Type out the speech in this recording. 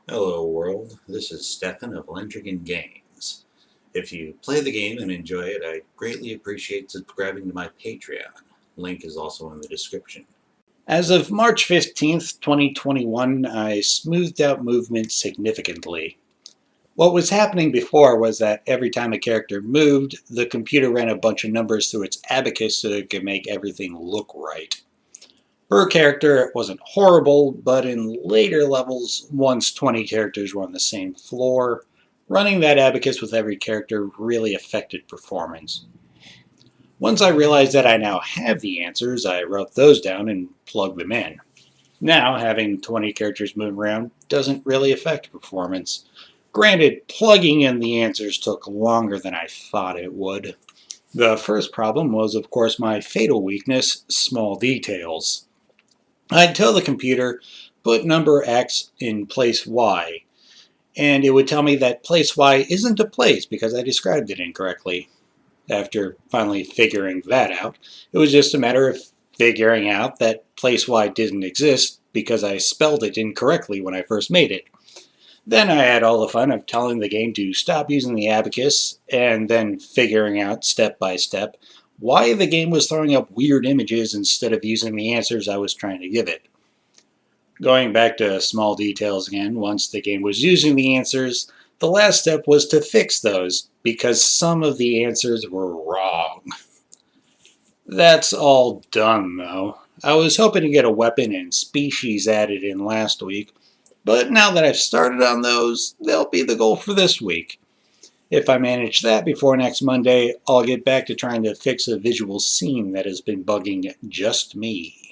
Hello world, this is Stefan of Lendrigan Games. If you play the game and enjoy it, I'd greatly appreciate subscribing to my Patreon. Link is also in the description. As of March 15th, 2021, I smoothed out movement significantly. What was happening before was that every time a character moved, the computer ran a bunch of numbers through its abacus so it could make everything look right. Per character, it wasn't horrible, but in later levels, once 20 characters were on the same floor, running that abacus with every character really affected performance. Once I realized that I now have the answers, I wrote those down and plugged them in. Now, having 20 characters move around doesn't really affect performance. Granted, plugging in the answers took longer than I thought it would. The first problem was, of course, my fatal weakness, small details. I'd tell the computer, put number X in place Y, and it would tell me that place Y isn't a place because I described it incorrectly. After finally figuring that out, it was just a matter of figuring out that place Y didn't exist because I spelled it incorrectly when I first made it. Then I had all the fun of telling the game to stop using the abacus, and then figuring out step by step why the game was throwing up weird images instead of using the answers I was trying to give it. Going back to small details again, once the game was using the answers, the last step was to fix those, because some of the answers were wrong. That's all done, though. I was hoping to get a weapon and species added in last week, but now that I've started on those, they'll be the goal for this week. If I manage that before next Monday, I'll get back to trying to fix a visual scene that has been bugging just me.